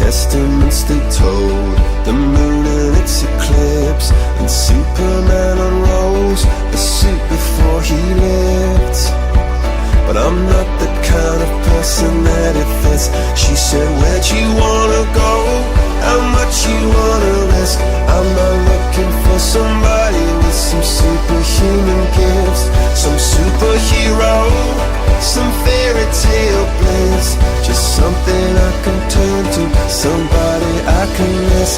testaments they told, the moon and its eclipse, and Superman unrolls a suit before he lived. But I'm not the kind of person that it fits. She said, where'd you wanna go? How much you wanna risk? I'm not looking for somebody with some superhuman gifts, some superhero, some fairy tale bliss. Just something I can turn to, somebody I can miss.